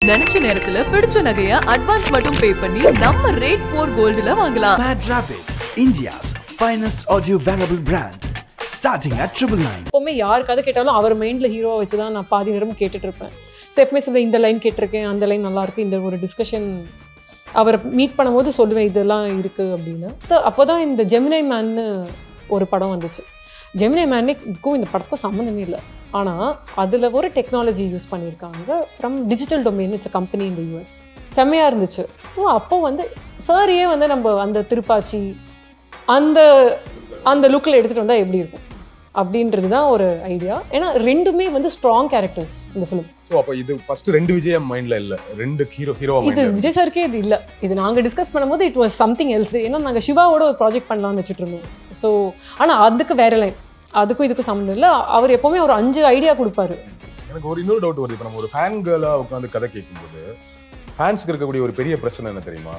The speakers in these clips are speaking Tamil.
நினைச்ச நேரத்துல பிடிச்ச நகைய அட்வான்ஸ் மட்டும் பே பண்ணி நம்ம ரேட் 4 கோல்ட்ல வாங்கலாம். Mad Rapid, India's finest audio wearable brand, starting at 999. எப்பவுமே யார் கதை கேட்டாலும் அவர் மைண்டில் ஹீரோவை வச்சு தான் நான் பாதி நேரமும் கேட்டுட்டு இருப்பேன். ஸோ எப்பவுமே சொல்லுவேன், இந்த லைன் கேட்டிருக்கேன், அந்த லைன் நல்லாயிருக்கு, இந்த ஒரு டிஸ்கஷன் அவரை மீட் பண்ணும்போது சொல்லுவேன் இதெல்லாம் இருக்குது அப்படின்னு. அப்போ தான் இந்த ஜெமினை மேன்னு ஒரு படம் வந்துச்சு. ஜெமினை மேனுக்கும் இந்த படத்துக்கும் சம்மந்தமே இல்லை. ஆனால் அதில் ஒரு டெக்னாலஜி யூஸ் பண்ணியிருக்காங்க from digital domain. It's a company இந்த யூஎஸ். செம்மையாக இருந்துச்சு. ஸோ அப்போ வந்து சாரியே வந்து நம்ம அந்த திருப்பாச்சி அந்த அந்த லுக்கில் எடுத்துகிட்டு வந்தால் எப்படி இருக்கும் அப்படின்றது தான் ஒரு ஐடியா. ஏன்னா ரெண்டுமே வந்து ஸ்ட்ராங் கேரக்டர்ஸ் இந்த ஃபிலிம். ஸோ அப்போ இது ஃபர்ஸ்ட் ரெண்டு விஜய் மைண்டில் இல்லை, ரெண்டு ஹீரோ இது விஜய் சாருக்கே இது இல்லை. இது நாங்கள் டிஸ்கஸ் பண்ணும்போது இட் வாஸ் சம்திங் எல்ஸ். ஏன்னா நாங்கள் சிவாவோட ஒரு ப்ராஜெக்ட் பண்ணலாம்னு வச்சுட்டு இருந்தோம். ஸோ ஆனால் அதுக்கு வேற லைன், அதுக்கும் இதுக்கும் சம்மந்தம் இல்லை. அவர் எப்போவுமே ஒரு 5 ஐடியா கொடுப்பாரு. எனக்கு ஒரு இன்னொரு டவுட் வருது. இப்போ நம்ம ஒரு ஃபேன் கேர்லாக உட்காந்து கதை கேட்கும்போது ஃபேன்ஸுக்கு இருக்கக்கூடிய ஒரு பெரிய பிரச்சனை என்ன தெரியுமா?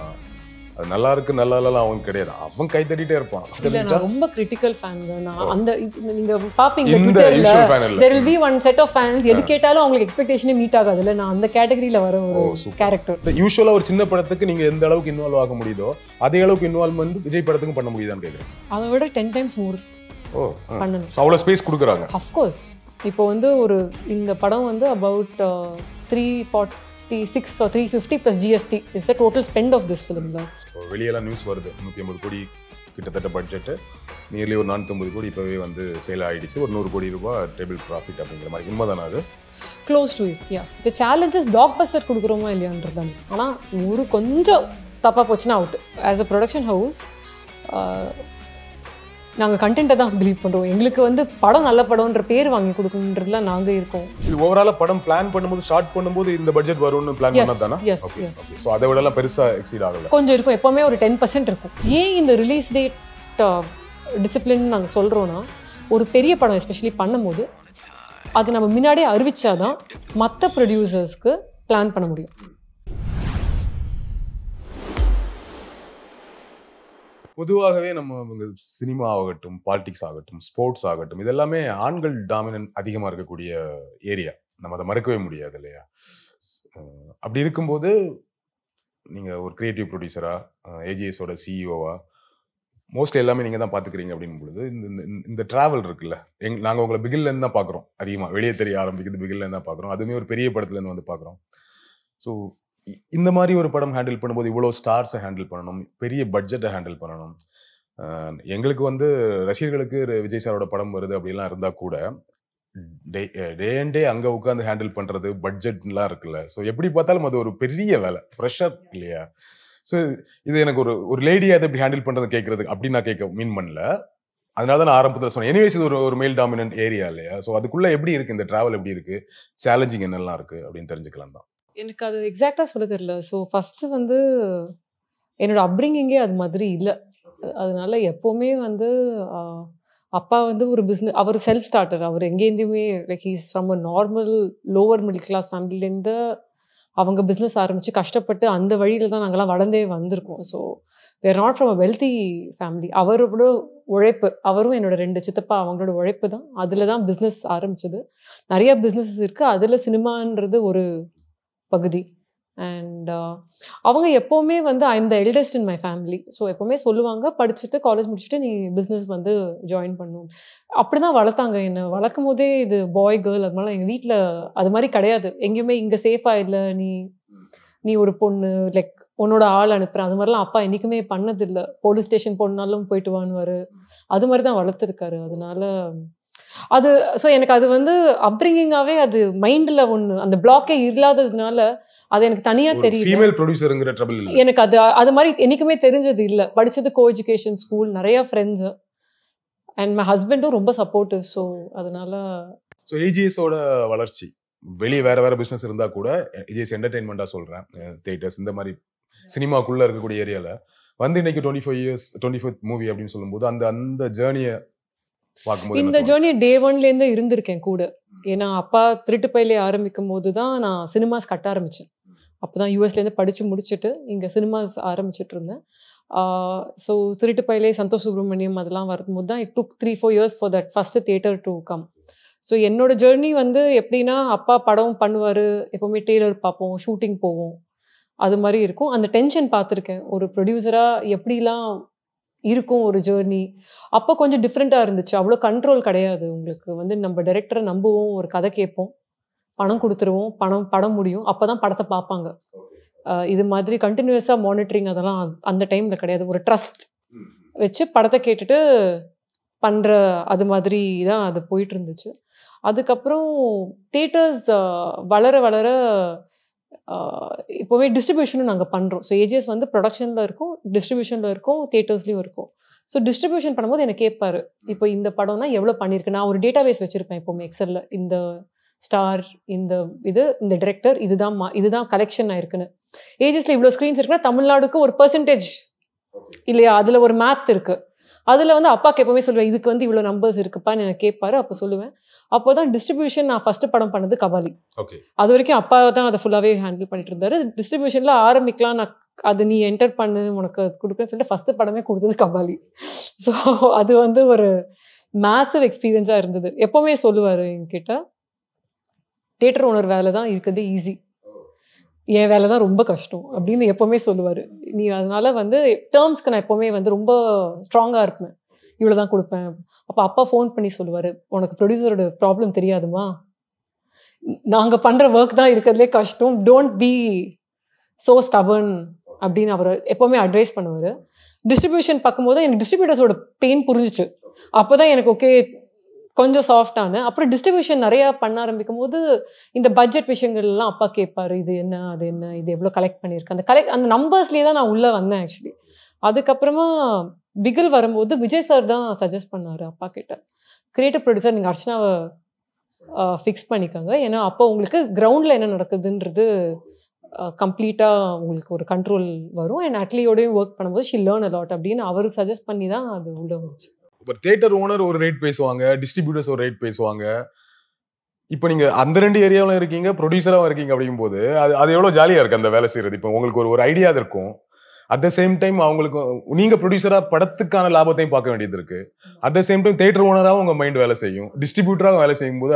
அது நல்லா இருக்கு நல்லா இல்லலாம் அவங்க கிடையாது, அவன் கை தட்டிட்டே இருப்பான். இல்ல, நான் ரொம்ப கிரிட்டிக்கல் ஃபேன். நான் அந்த நீங்க பாப்பீங்க ட்விட்டர்ல there will be one set of fans, எது கேட்டாலும் அவங்களுக்கு எக்ஸ்பெக்டேஷனே மீட் ஆகாது. இல்ல, நான் அந்த கேட்டகரியில வர ஒரு கேரக்டர். யூசுவலா ஒரு சின்ன படத்துக்கு நீங்க எந்த அளவுக்கு இன்வால்வ் ஆக முடியுதோ அதே அளவுக்கு இன்வால்வ்மெண்ட் விஜய் படத்துக்கும் பண்ண முடியுதான்னு கேக்குறேன். அதை விட 10 times more பண்ணணும். அவ்வளவு ஸ்பேஸ் கொடுக்குறாங்க. Of course. இப்போ வந்து ஒரு இந்த படம் வந்து about 346 or 350 plus GST is the total spend of this film. வெளியெல்லாம் நியூஸ் வருது 150 கோடி கிட்டத்தட்ட பட்ஜெட், நியர்லி ஒரு 450 கோடி இப்போவே வந்து சேல் ஆகிடுச்சு. ஒரு 100 கோடி ரூபாய் டேபிள் ப்ராஃபிட் அப்படிங்கிற மாதிரி. உண்மைதானே அது? Close to it. Yeah, the challenges block buster கொடுக்குறோமா இல்லையான்றது தான். ஆனால் ஒரு கொஞ்சம் தப்பாக போச்சுன்னா out. As a production house நாங்கள் கண்டென்ட்டை தான் பிலீவ் பண்ணுறோம். எங்களுக்கு வந்து படம் நல்ல படம்ன்ற பேர் வாங்கி கொடுக்கணுன்றதுல நாங்கள் இருக்கோம். இது ஓவராலாக படம் பிளான் பண்ணும்போது ஸ்டார்ட் பண்ணும்போது இந்த பட்ஜெட் வரும்னு பிளான் பண்ணதானா? Yes yes. ஸோ அதை விடலாம் பெருசாக எக்ஸீட் ஆகலை. கொஞ்சம் இருக்கும், எப்போவுமே ஒரு 10% இருக்கும். ஏன் இந்த ரிலீஸ் டேட் டிசிப்ளின் நாங்கள் சொல்கிறோன்னா, ஒரு பெரிய படம் எஸ்பெஷலி பண்ணும்போது அது நம்ம முன்னாடியே அறிவிச்சாதான் மற்ற ப்ரொடியூசர்ஸ்க்கு பிளான் பண்ண முடியும். பொதுவாகவே நம்ம சினிமா ஆகட்டும், பாலிடிக்ஸ் ஆகட்டும், ஸ்போர்ட்ஸ் ஆகட்டும், இதெல்லாமே ஆண்கள் டாமினன்ட் அதிகமாக இருக்கக்கூடிய ஏரியா. நம்ம அதை மறக்கவே முடியாது இல்லையா? அப்படி இருக்கும்போது நீங்கள் ஒரு கிரியேட்டிவ் ப்ரொடியூசரா, ஏஜிஎஸோட சிஇஓவா, மோஸ்ட்லி எல்லாமே நீங்கள் தான் பார்த்துக்கிறீங்க அப்படின் பொழுது இந்த ட்ராவல் இருக்குல்ல, நாங்கள் உங்களை பிகில்லேருந்து தான் பார்க்குறோம். அதிகமாக வெளியே தெரிய ஆரம்பிக்குது பிகில்லேருந்து தான் பார்க்குறோம். அதுவுமே ஒரு பெரிய படத்துலேருந்து வந்து பார்க்குறோம். ஸோ இந்த மாதிரி ஒரு படம் ஹேண்டில் பண்ணும்போது இவ்வளோ ஸ்டார்ஸை ஹேண்டில் பண்ணணும், பெரிய பட்ஜெட்டை ஹேண்டில் பண்ணணும். எங்களுக்கு வந்து ரசிகர்களுக்கு விஜய் சாரோட படம் வருது அப்படிலாம் இருந்தால் கூட டே அண்ட் டே அங்கே உட்காந்து ஹேண்டில் பண்ணுறது, பட்ஜெட்லாம் இருக்குல்ல. ஸோ எப்படி பார்த்தாலும் அது ஒரு பெரிய வேலை, ப்ரெஷர் இல்லையா? ஸோ இது எனக்கு ஒரு லேடியாக அதை எப்படி ஹேண்டில் பண்ணுறது கேட்குறதுக்கு அப்படி நான் மீன் பண்ணல. அதனால தான் நான் ஆரம்பத்தில் சொன்னேன். எனிவேஸ் இது ஒரு மேல் டாமினன்ட் ஏரியா இல்லையா? ஸோ அதுக்குள்ளே எப்படி இருக்குது இந்த ட்ராவல், எப்படி இருக்குது, சேலஞ்சிங் என்னெல்லாம் இருக்குது அப்படின்னு தெரிஞ்சுக்கலாம் தான். எனக்கு அது எக்ஸாக்டாக சொல்ல தெரியல. ஸோ ஃபஸ்ட்டு வந்து என்னோடய அப்ரிங்கிங்கே அது மாதிரி இல்லை. அதனால எப்போவுமே வந்து அப்பா வந்து ஒரு அவர் செல்ஃப் ஸ்டார்டர். அவர் எங்கேருந்துமே like he's from a normal lower middle class ஃபேமிலிலேருந்து அவங்க பிஸ்னஸ் ஆரம்பித்து கஷ்டப்பட்டு அந்த வழியில் தான் நாங்கள்லாம் வளர்ந்தே வந்திருக்கோம். So where not from a wealthy family. அவரோட உழைப்பு, அவரும் என்னோட 2 சித்தப்பா அவங்களோட உழைப்பு தான். அதில் தான் பிஸ்னஸ் ஆரம்பிச்சது. நிறையா பிஸ்னஸஸ் இருக்குது, அதில் சினிமான்றது ஒரு பகுதி. அண்ட் அவங்க எப்போவுமே வந்து I am the eldest in my family. So எப்போவுமே சொல்லுவாங்க, படிச்சுட்டு காலேஜ் முடிச்சுட்டு நீ பிஸ்னஸ் வந்து ஜாயின் பண்ணணும். அப்படி தான் வளர்த்தாங்க என்னை. வளர்க்கும் போதே இது பாய் கேர்ள் அது மாதிரிலாம் எங்கள் வீட்டில் அது மாதிரி கிடையாது. எங்கேயுமே இங்கே சேஃபாக இல்லை, நீ ஒரு பொண்ணு, லைக் உன்னோட ஆள் அனுப்புகிறேன், அது மாதிரிலாம் அப்பா என்றைக்குமே பண்ணதில்லை. போலீஸ் ஸ்டேஷன் போனாலும் போயிட்டு வாங்குவார். அது மாதிரி தான் வளர்த்துருக்காரு. அதனால அது ஸோ எனக்கு அது வந்து அப்ரிங்கிங்காகவே அது மைண்டில் ஒன்று அந்த பிளாக்கே இல்லாததுனால அது எனக்கு தனியாக தெரியும். ஃபீமேல் ப்ரொடியூசருங்கிற ட்ரபிள் இல்லை எனக்கு. அது மாதிரி என்றைக்குமே தெரிஞ்சது இல்லை. படித்தது கோ எஜுகேஷன் ஸ்கூல், நிறையா ஃப்ரெண்ட்ஸு அண்ட் மை ஹஸ்பண்டும் ரொம்ப சப்போர்ட்டிவ். ஸோ அதனால ஏஜிஎஸோட வளர்ச்சி வெளியே வேற பிஸ்னஸ் இருந்தால் கூட ஏஜிஎஸ் என்டர்டெயின்மெண்ட்டாக சொல்கிறேன், தியேட்டர்ஸ் இந்த மாதிரி சினிமாக்குள்ளே இருக்கக்கூடிய ஏரியாவில் வந்து இன்னைக்கு 25 years 25th மூவி அப்படின்னு சொல்லும்போது அந்த ஜேர்னியை இந்த ஜேர்னி டே 1லேருந்து இருந்திருக்கேன் கூட. ஏன்னா அப்பா திருட்டு பையிலே ஆரம்பிக்கும் போது தான் நான் சினிமாஸ் கட்ட ஆரம்பித்தேன். அப்போ தான் யூஎஸ்லேருந்து படித்து முடிச்சுட்டு இங்கே சினிமாஸ் ஆரம்பிச்சுட்டு இருந்தேன். ஸோ திருட்டு பையிலே சந்தோஷ் சுப்ரமணியம் அதெல்லாம் வரும்போது தான் it took 3-4 years for that first theatre to come. So என்னோட ஜேர்னி வந்து எப்படின்னா அப்பா படம் பண்ணுவார், எப்போவுமே டெய்லர் பார்ப்போம், ஷூட்டிங் போவோம், அது மாதிரி இருக்கும். அந்த டென்ஷன் பார்த்துருக்கேன். ஒரு ப்ரொடியூசராக எப்படிலாம் இருக்கும் ஒரு ஜேர்னி. அப்போ கொஞ்சம் டிஃப்ரெண்ட்டாக இருந்துச்சு. அவ்வளோ கண்ட்ரோல் கிடையாது. உங்களுக்கு வந்து நம்ம டைரக்டரை நம்புவோம், ஒரு கதை கேட்போம், பணம் கொடுத்துருவோம், படம் முடியும், அப்போ தான் படத்தை பார்ப்பாங்க. இது மாதிரி கண்டினியூஸாக மானிட்டரிங் அதெல்லாம் அந்த டைமில் கிடையாது. ஒரு ட்ரஸ்ட் வச்சு படத்தை கேட்டுட்டு பண்ணுற அது மாதிரி தான் அது போயிட்டு இருந்துச்சு. அதுக்கப்புறம் தியேட்டர்ஸ் வளர வளர இப்போவே டிஸ்ட்ரிபியூஷனும் நாங்கள் பண்ணுறோம். ஸோ ஏஜிஎஸ் வந்து ப்ரொடக்ஷனில் இருக்கும், டிஸ்ட்ரிபியூஷனில் இருக்கும், தியேட்டர்ஸ்லேயும் இருக்கும். ஸோ டிஸ்ட்ரிபியூஷன் பண்ணும்போது எனக்கு கேட்பாரு, இப்போ இந்த படம்னா எவ்வளோ பண்ணியிருக்கு. நான் ஒரு டேட்டாபேஸ் வச்சுருப்பேன் எப்போவுமே எக்ஸலில். இந்த ஸ்டார், இந்த டிரெக்டர், இதுதான் கலெக்ஷன் ஆயிருக்குன்னு. ஏஜிஎஸ்ல இவ்வளோ ஸ்க்ரீன்ஸ் இருக்குன்னா தமிழ்நாடுக்கு ஒரு பெர்சன்டேஜ் இல்லையா, அதில் ஒரு மேத் இருக்குது. அதில் வந்து அப்பாவுக்கு எப்போவுமே சொல்லுவேன், இதுக்கு வந்து இவ்வளோ நம்பர்ஸ் இருக்குப்பான்னு எனக்கு கேட்பாரு. அப்போ சொல்லுவேன். அப்போ தான் டிஸ்ட்ரிபியூஷன் நான் ஃபஸ்ட்டு படம் பண்ணது கபாலி. அது வரைக்கும் அப்பா தான் அதை ஃபுல்லாகவே ஹேண்டில் பண்ணிட்டு இருந்தாரு. டிஸ்ட்ரிபியூஷனில் ஆரம்பிக்கலாம், நான் அது நீ என்டர் பண்ணு, உனக்கு கொடுக்குறேன்னு சொல்லிட்டு ஃபஸ்ட்டு படமே கொடுத்தது கபாலி. ஸோ அது வந்து ஒரு மேசிவ் எக்ஸ்பீரியன்ஸாக இருந்தது. எப்போவுமே சொல்லுவார் என்கிட்ட, தியேட்டர் ஓனர் வேலை தான் இருக்கிறதே ஈஸி, என் வேலை தான் ரொம்ப கஷ்டம் அப்படின்னு எப்போவுமே சொல்லுவார். நீ அதனால வந்து டேர்ம்ஸ்க்கு நான் எப்போவுமே வந்து ரொம்ப ஸ்ட்ராங்காக இருப்பேன், இவ்வளோ தான் கொடுப்பேன். அப்போ அப்பா ஃபோன் பண்ணி சொல்லுவார், உனக்கு ப்ரொடியூசரோட ப்ராப்ளம் தெரியாதுமா, நாங்கள் பண்ணுற ஒர்க் தான் இருக்கிறதுலே கஷ்டம், டோன்ட் பி ஸோ ஸ்டபர்ன் அப்படின்னு அவர் எப்போவுமே அட்வைஸ் பண்ணுவார். டிஸ்ட்ரிபியூஷன் பார்க்கும்போது எனக்கு டிஸ்ட்ரிபியூட்டர்ஸோட பெயின் புரிஞ்சிச்சு. அப்போ தான் எனக்கு ஓகே கொஞ்சம் சாஃப்டான. அப்புறம் டிஸ்ட்ரிபியூஷன் நிறையா பண்ண ஆரம்பிக்கும் போது இந்த பட்ஜெட் விஷயங்கள்லாம் அப்பா கேட்பாரு, இது என்ன, அது என்ன, இது எவ்வளோ கலெக்ட் பண்ணியிருக்கேன், அந்த நம்பர்ஸ்லேயே தான் நான் உள்ளே வந்தேன் ஆக்சுவலி. அதுக்கப்புறமா பிகில் வரும்போது விஜய் சார் தான் சஜஸ்ட் பண்ணார் அப்பா கிட்ட, கிரியேட்டிவ் ப்ரொடியூசர் நீங்கள் அர்ச்சனாவை ஃபிக்ஸ் பண்ணிக்கோங்க, ஏன்னா அப்போ உங்களுக்கு கிரவுண்டில் என்ன நடக்குதுன்றது கம்ப்ளீட்டாக உங்களுக்கு ஒரு கண்ட்ரோல் வரும். அண்ட் அட்லியோடையும் ஒர்க் பண்ணும்போது ஷி லேர்ன் அ லாட் அப்படின்னு அவர் சஜஸ்ட் பண்ணி தான் அது உள்ள வந்துச்சு. இப்போ தியேட்டர் ஓனர் ஒரு ரேட் பேசுவாங்க, டிஸ்ட்ரிபியூட்டர்ஸ் ஒரு ரேட் பேசுவாங்க. இப்போ நீங்க அந்த ரெண்டு ஏரியாவிலும் இருக்கீங்க, ப்ரொடியூசராகவும் இருக்கீங்க. அப்படிங்கும் போது அது எவ்வளோ ஜாலியாக இருக்குது அந்த வேலை செய்யறது. இப்போ உங்களுக்கு ஒரு ஐடியா இருக்கும், அட் த சேம் டைம் அவங்களுக்கு நீங்க ப்ரொடியூசரா படத்துக்கான லாபத்தையும் பார்க்க வேண்டியது இருக்கு. At the same time theatre ஓனராகவும் உங்க மைண்ட் வேலை செய்யும், டிஸ்ட்ரிபியூட்டராகவும் வேலை செய்யும் போது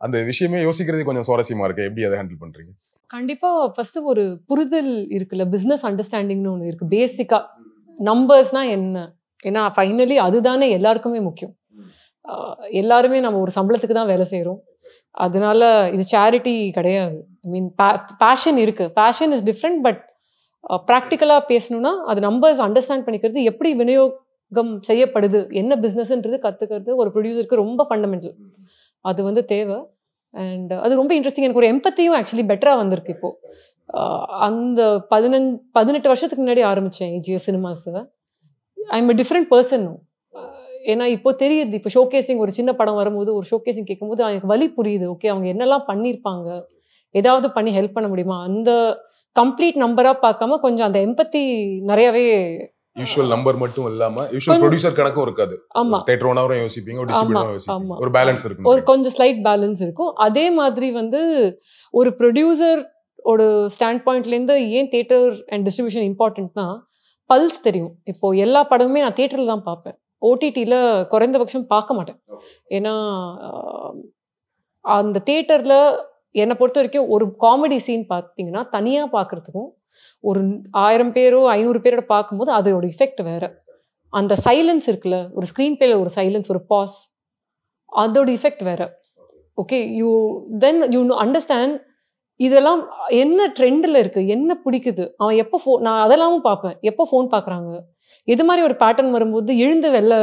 அந்த விஷயமே யோசிக்கிறது கொஞ்சம் சுவாரஸ்யமா இருக்கு. எப்படி அதை ஹேண்டில் பண்றீங்க? கண்டிப்பாக ஃபஸ்ட்டு ஒரு புரிதல் இருக்குல்ல, பிஸ்னஸ் அண்டர்ஸ்டாண்டிங்னு ஒன்று இருக்குது. பேசிக்காக நம்பர்ஸ்னால் என்ன, ஏன்னா ஃபைனலி அதுதானே எல்லாருக்குமே முக்கியம். எல்லாருமே நம்ம ஒரு சம்பளத்துக்கு தான் வேலை செய்கிறோம், அதனால இது சேரிட்டி கிடையாது. ஐ மீன் பேஷன் இருக்குது, பேஷன் இஸ் டிஃப்ரெண்ட். பட் ப்ராக்டிக்கலாக பேசணுன்னா அது நம்பர்ஸ் அண்டர்ஸ்டாண்ட் பண்ணிக்கிறது, எப்படி விநியோகம் செய்யப்படுது, என்ன பிஸ்னஸ்ன்றது கற்றுக்கிறது ஒரு ப்ரொடியூசருக்கு ரொம்ப ஃபண்டமெண்டல். அது வந்து தேவை. அண்ட் அது ரொம்ப இன்ட்ரெஸ்டிங். எனக்கு ஒரு எம்பத்தியும் ஆக்சுவலி பெட்டராக வந்திருக்கு இப்போது. அந்த 18 வருஷத்துக்கு முன்னாடி ஆரம்பித்தேன் ஏஜிஎஸ் சினிமாஸை. I am a different person. ஏன்னா இப்போ தெரியுது, இப்போ ஷோகேசிங் ஒரு சின்ன படம் வரும்போது ஒரு ஷோகேசிங் கேட்கும்போது எனக்கு வலி புரியுது. ஓகே, அவங்க என்னெல்லாம் பண்ணியிருப்பாங்க, ஏதாவது பண்ணி ஹெல்ப் பண்ண முடியுமா, அந்த கம்ப்ளீட் நம்பராக பார்க்காம கொஞ்சம் அந்த எம்பத்தி நிறையவே. யூசுவல் நம்பர் மட்டும் இல்லாம யூசுவல் ப்ரொடியூசர் கணக்கும் இருக்காது. ஆமா, தியேட்டர் ஓனரும் யோசிப்பீங்க, டிஸ்ட்ரிபியூட்டரும் யோசிப்பீங்க, ஒரு பேலன்ஸ் இருக்கும், ஒரு கொஞ்சம் ஸ்லைட் பேலன்ஸ் இருக்கும். அதே மாதிரி வந்து ஒரு ப்ரொடியூசர் ஒரு ஸ்டாண்ட் பாயிண்ட்லேருந்து ஏன் தியேட்டர் அண்ட் டிஸ்ட்ரிபியூஷன் இம்பார்ட்டன்ட்னா பல்ஸ் தெரியும். இப்போ எல்லா படமுமே நான் தியேட்டரில் தான் பார்ப்பேன், ஓடிடியில் குறைந்தபட்சம் பார்க்க மாட்டேன். ஏன்னா அந்த தியேட்டரில் என்னை பொறுத்த வரைக்கும் ஒரு காமெடி சீன் பார்த்தீங்கன்னா தனியாக பார்க்குறதுக்கும் ஒரு 1000 பேரோ 500 பேரோட பார்க்கும்போது அதோட எஃபெக்ட் வேறு. அந்த சைலன்ஸ் இருக்குல்ல, ஒரு ஸ்க்ரீன் பிளேல ஒரு சைலன்ஸ், ஒரு பாஸ், அதோட எஃபெக்ட் வேறு. ஓகே, யூ அண்டர்ஸ்டாண்ட் இதெல்லாம் என்ன ட்ரெண்டில் இருக்குது, என்ன பிடிக்குது, அவன் எப்போ நான் அதெல்லாமும் பார்ப்பேன். எப்போ ஃபோன் பார்க்குறாங்க, இது மாதிரி ஒரு பேட்டர்ன் வரும்போது எழுந்து வெளில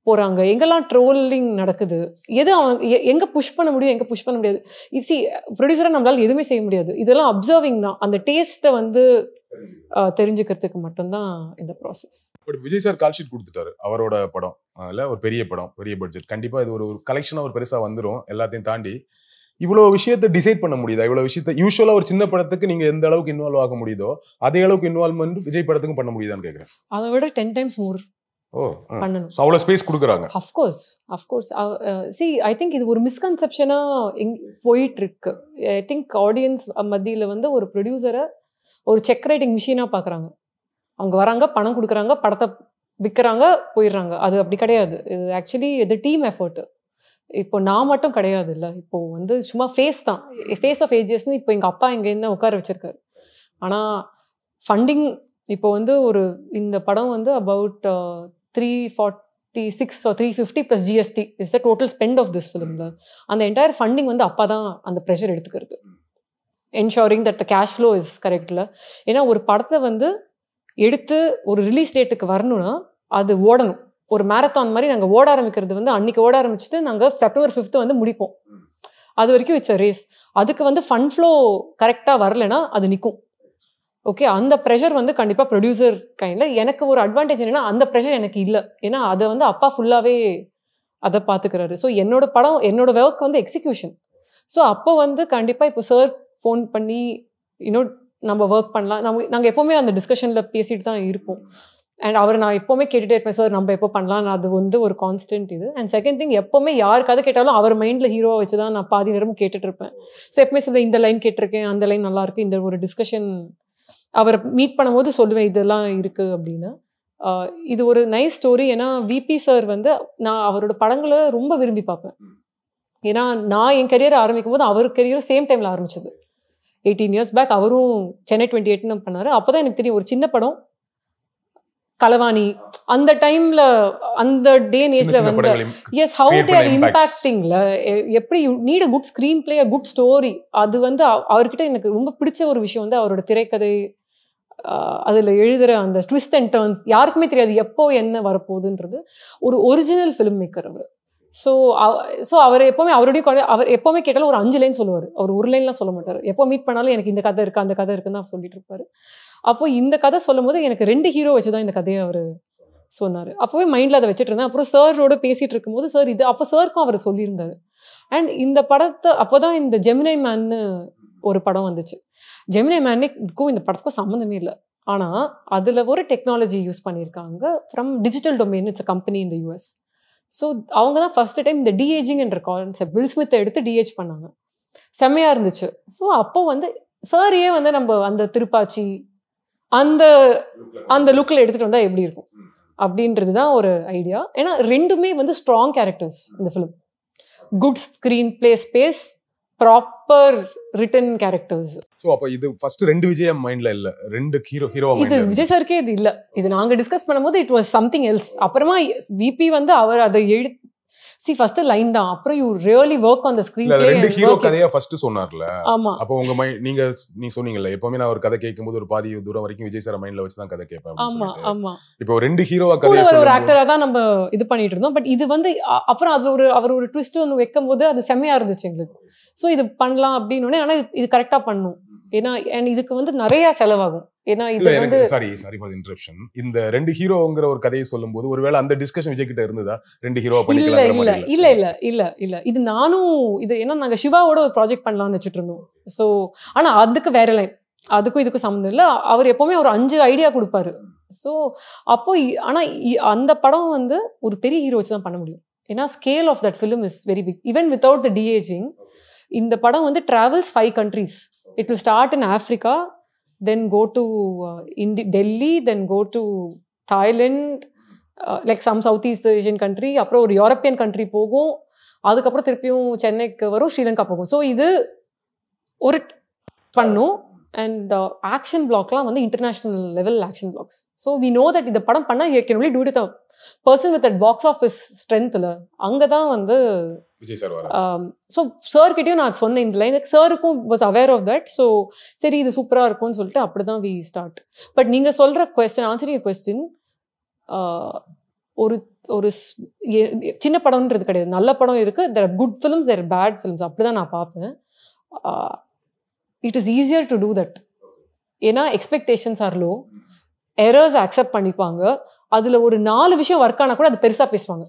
போகிறாங்க, எங்கெல்லாம் ட்ரோலிங் நடக்குது, எது அவன் எங்கே புஷ் பண்ண முடியும், எங்கே புஷ் பண்ண முடியாது. ப்ரொடியூசராக நம்மளால் எதுவுமே செய்ய முடியாது. இதெல்லாம் அப்சர்விங் தான், அந்த டேஸ்ட்டை வந்து தெரிஞ்சுக்கிறதுக்கு மட்டும்தான் இந்த process. But Vijay sir call sheet கொடுத்துட்டாரு அவரோட படம், அதில் ஒரு பெரிய படம், பெரிய பட்ஜெட், கண்டிப்பாக இது ஒரு கலெக்ஷனாக ஒரு பெருசாக வந்துடும். எல்லாத்தையும் தாண்டி இவ்வளோ விஷயத்தை டிசைட் பண்ண முடியுதா? இவ்வளோ விஷயத்தை யூஸ்வலாக ஒரு சின்ன படத்துக்கு நீங்கள் எந்த அளவுக்கு இன்வால்வ் ஆக முடியுதோ அதே அளவுக்கு இன்வால்வ்மெண்ட் விஜய் படத்துக்கும் பண்ண முடியுதான்னு கேட்குறேன். அதை விட 10 times more பண்ணணும். அவ்வளோ ஸ்பேஸ் கொடுக்குறாங்க. அஃப்கோர்ஸ் see, ஐ திங்க் இது ஒரு மிஸ்கன்செப்ஷனாக போயிட்டு இருக்கு. ஐ திங்க் ஆடியன்ஸ் மத்தியில் வந்து ஒரு ப்ரொடியூசரை ஒரு செக் ரைட்டிங் மிஷினாக பார்க்குறாங்க. அவங்க வராங்க, பணம் கொடுக்குறாங்க, படத்தை விற்கிறாங்க, போயிடுறாங்க. அது அப்படி கிடையாது. இது ஆக்சுவலி இது டீம் எஃபர்ட். இப்போ நான் மட்டும் கிடையாது இல்லை, இப்போ வந்து சும்மா ஃபேஸ் தான், ஃபேஸ் ஆஃப் ஏஜிஎஸ்ன்னு இப்போ எங்கள் அப்பா இங்கே என்ன உட்கார வச்சிருக்காரு. ஆனால் ஃபண்டிங் இப்போ வந்து ஒரு இந்த படம் வந்து about 346 or 350 + GST is the total spend of this ஃபிலிமில். அந்த என்டையர் ஃபண்டிங் வந்து அப்பா தான் அந்த ப்ரெஷர் எடுத்துக்கிறது, ensuring that the cash flow is கரெக்டில். ஏன்னா ஒரு படத்தை வந்து எடுத்து ஒரு ரிலீஸ் டேட்டுக்கு வரணும்னா அது ஓடணும். ஒரு மேரத்தான் மாதிரி நாங்கள் ஓட ஆரம்பிக்கிறது வந்து அன்னைக்கு ஓட ஆரம்பிச்சுட்டு நாங்கள் September 5th வந்து முடிப்போம். அது வரைக்கும் இட்ஸ் அ ரேஸ். அதுக்கு வந்து ஃபண்ட் ஃப்ளோ கரெக்டாக வரலைன்னா அது நிற்கும். ஓகே, அந்த ப்ரெஷர் வந்து கண்டிப்பாக ப்ரொடியூசர் கைண்டில். எனக்கு ஒரு அட்வான்டேஜ் என்னன்னா அந்த ப்ரெஷர் எனக்கு இல்லை. ஏன்னா அதை வந்து அப்பா ஃபுல்லாகவே அதை பார்த்துக்கிறாரு. ஸோ என்னோட படம் என்னோட ஒர்க் வந்து எக்ஸிக்யூஷன். ஸோ அப்போ வந்து கண்டிப்பாக இப்போ சார் ஃபோன் பண்ணி இன்னும் நம்ம ஒர்க் பண்ணலாம், நாங்கள் எப்போவுமே அந்த டிஸ்கஷனில் பேசிட்டு தான் இருப்போம். அண்ட் அவர் நான் எப்போவுமே கேட்டுகிட்டே இருப்பேன், சார் நம்ம எப்போ பண்ணலாம், அது வந்து ஒரு கான்ஸ்டன்ட் இது. அண்ட் செகண்ட் திங், எப்போவுமே யார் கதை கேட்டாலும் அவர் மைண்டில் ஹீரோவை வச்சு தான் நான் பாதி நேரமும் கேட்டுட்டு இருப்பேன். ஸோ எப்பவுமே சொல்லுவேன், இந்த லைன் கேட்டிருக்கேன், அந்த லைன் நல்லாயிருக்கு, இந்த ஒரு டிஸ்கஷன் அவரை மீட் பண்ணும்போது சொல்லுவேன் இதெல்லாம் இருக்குது அப்படின்னு. இது ஒரு நைஸ் ஸ்டோரி. ஏன்னா விபி சார் வந்து நான் அவரோட படங்களை ரொம்ப விரும்பி பார்ப்பேன். ஏன்னா நான் என் கரியர் ஆரம்பிக்கும் போது அவர் கரியரும் சேம் டைமில் ஆரம்பிச்சது. 18 years பேக் அவரும் சென்னை 28 பண்ணாரு. அப்போதான் எனக்கு தெரியும் ஒரு சின்ன படம் கலவாணி அந்த டைம்ல அந்த டே நேஜ்ல வந்து எஸ் ஹவு தே ஆர் இம்பாக்டிங்ல எப்படி you need a good screen play, a good story. அது வந்து அவர்கிட்ட எனக்கு ரொம்ப பிடிச்ச ஒரு விஷயம் வந்து அவரோட திரைக்கதை, அதில் எழுதுகிற அந்த ட்விஸ்ட் அண்ட் டர்ன்ஸ் யாருக்குமே தெரியாது எப்போ என்ன வரப்போகுதுன்றது. ஒரு ஒரிஜினல் ஃபிலிம் மேக்கர் அவர். ஸோ அவர் எப்போவுமே அவருடைய அவர் எப்போவுமே கேட்டாலும் ஒரு 5 லைன் சொல்லுவார். அவர் ஒரு லைன்லாம் சொல்ல மாட்டார். எப்போ மீட் பண்ணாலும் எனக்கு இந்த கதை இருக்குது அந்த கதை இருக்குன்னு தான் சொல்லிட்டு இருப்பார். அப்போ இந்த கதை சொல்லும் போது எனக்கு 2 ஹீரோ வச்சு தான் இந்த கதையை அவர் சொன்னார். அப்போவே மைண்டில் அதை வச்சுட்டு இருந்தேன். அப்புறம் சாரோட பேசிகிட்டு இருக்கும்போது சார் இது அப்போ சாருக்கும் அவர் சொல்லியிருந்தார். அண்ட் இந்த படத்தை அப்போ தான் இந்த ஜெமினை மேன்னு ஒரு படம் வந்துச்சு. ஜெமினை மேனுக்கும் இந்த படத்துக்கும் சம்மந்தமே இல்லை. ஆனால் அதில் ஒரு டெக்னாலஜி யூஸ் பண்ணியிருக்காங்க from digital domain. It's a company in the US. So அவங்க தான் ஃபர்ஸ்ட் டைம் இந்த டிஏஜிங் என்ற கான்செப்ட் வில் ஸ்மித்தை எடுத்து டிஏஜ் பண்ணாங்க. செம்மையாக இருந்துச்சு. ஸோ அப்போ வந்து சாரியே வந்து நம்ம அந்த திருப்பாச்சி அந்த அந்த லுக்கில் எடுத்துகிட்டு வந்தால் எப்படி இருக்கும் அப்படின்றது தான் ஒரு ஐடியா. ஏன்னா ரெண்டுமே வந்து ஸ்ட்ராங் கேரக்டர்ஸ் இந்த film. Good screenplay space, proper written characters. So அப்போ இது ஃபர்ஸ்ட் 2 விஜய் மைண்ட்ல இல்ல, 2 ஹீரோ இது விஜய் சாருக்கே இது இல்ல. இது நாங்க டிஸ்கஸ் பண்ணும்போது இட் வாஸ் சம்திங் எல்ஸ். அப்புறமா விபி வந்து அவர் அதை ஃபர்ஸ்ட் லைன் தான். அப்புறம் you really work on the screen play. 2 hero கதையா ஃபர்ஸ்ட் சொன்னார்ல. ஆமா. அப்போ உங்க நீங்க சொன்னீங்கல்ல எப்பவுமே நான் ஒரு கதை கேட்கும்போது ஒரு பாதி தூரம் வரைக்கும் விஜய் சார் மைண்ட்ல வச்சு தான் கதை கேட்பேன். ஆமா ஆமா. இப்போ 2 ஹீரோவா கதையா ஒரு ஆக்டரா தான் நம்ம இது பண்ணிட்டு இருந்தோம். பட் இது வந்து அப்புறம் அதுல அவர் ஒரு ட்விஸ்ட் ஒன்று வைக்கும்போது அது செம்மையா இருந்துச்சு எங்களுக்கு. ஸோ இது பண்ணலாம் அப்படின்னு. ஆனா இது கரெக்டா பண்ணும். ஏன்னா இதுக்கு வந்து நிறைய செலவாகும். ஏன்னா இது வந்து சாரி ஃபார் இன்டரப்ஷன். இந்த 2 ஹீரோங்கிற ஒரு கதையை சொல்லும்போது ஒருவேளை அந்த டிஸ்கஷன் விஜய் கிட்ட இருந்ததா 2 ஹீரோவா பண்ணிக்கலாம்? இல்ல இது நானும் இது ஏன்னா நாங்க சிவாவோட ஒரு ப்ராஜெக்ட் பண்ணலாம்னு வச்சுட்டு இருந்தோம். ஸோ ஆனா அதுக்கு வேற லைன், அதுக்கும் இதுக்கும் சம்மந்தம் இல்லை. அவர் எப்பவுமே ஒரு 5 ஐடியா கொடுப்பாரு. ஸோ அப்போ ஆனா அந்த படம் வந்து ஒரு பெரிய ஹீரோ வச்சு தான் பண்ண முடியும். ஏன்னா scale of that film is very big. Even without the deaging இந்த படம் வந்து travels 5 countries. It will start in Africa, then go to Delhi, then go to Thailand, like some Southeast Asian country, அப்புறம் ஒரு யூரோப்பியன் கண்ட்ரி போகும், அதுக்கப்புறம் திருப்பியும் சென்னைக்கு வரும், ஸ்ரீலங்கா போகும். ஸோ இது ஒரு பண்ணும். அண்ட் ஆக்ஷன் பிளாக்லாம் வந்து international level action blocks. So we know that இந்த படம் பண்ணால் you can only do it a person with that box office ஸ்ட்ரென்த்தில். அங்கே தான் வந்து ஸோ சார்கிட்டையும் நான் சொன்னேன் இந்த லைனுக்கு. சாருக்கும் was aware of that. So சரி இது சூப்பராக இருக்கும்னு சொல்லிட்டு அப்படி தான் வி ஸ்டார்ட். பட் நீங்கள் சொல்கிற கொஸ்டின், ஆன்சரிங் கொஸ்டின், ஒரு ஒரு சின்ன படம்ன்றது கிடையாது. நல்ல படம் இருக்குது, there are good films, there are bad films. அப்படி தான் நான் பார்ப்பேன். It is easier to do that. ஏன்னா expectations are low, errors accept பண்ணிப்பாங்க. அதில் ஒரு 4 விஷயம் ஒர்க் ஆனால் கூட அது பெருசாக பேசுவாங்க.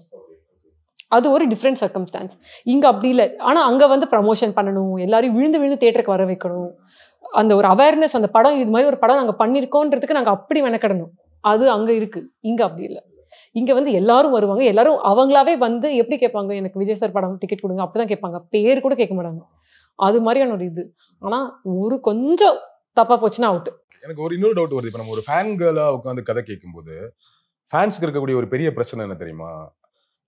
அது ஒரு டிஃப்ரெண்ட் சர்க்கம்ஸ்டான்ஸ். இங்கே அப்படி இல்லை. ஆனால் அங்கே வந்து ப்ரமோஷன் பண்ணணும், எல்லாரையும் விழுந்து தேட்டருக்கு வர வைக்கணும், அந்த ஒரு அவேர்னஸ், அந்த படம் இது மாதிரி ஒரு படம் நாங்கள் பண்ணியிருக்கோன்றதுக்கு நாங்கள் அப்படி மெனக்கடணும். அது அங்கே இருக்குது. இங்கே அப்படி இல்லை. இங்கே வந்து எல்லாரும் வருவாங்க, எல்லாரும் அவங்களாவே வந்து எப்படி கேட்பாங்க, எனக்கு விஜய் சார் படம் டிக்கெட் கொடுங்க அப்படி தான் கேட்பாங்க. பேர் கூட கேட்க மாட்டாங்க. அது மாதிரியான ஒரு இது. ஆனால் ஒரு கொஞ்சம் தப்பாக போச்சுன்னா அவுட்டு. எனக்கு ஒரு இன்னொரு டவுட் வருது. இப்போ நம்ம ஒரு ஃபேன் கேர்லாக உட்காந்து கதை கேட்கும்போது ஃபேன்ஸுக்கு இருக்கக்கூடிய ஒரு பெரிய பிரச்சனை என்ன தெரியுமா?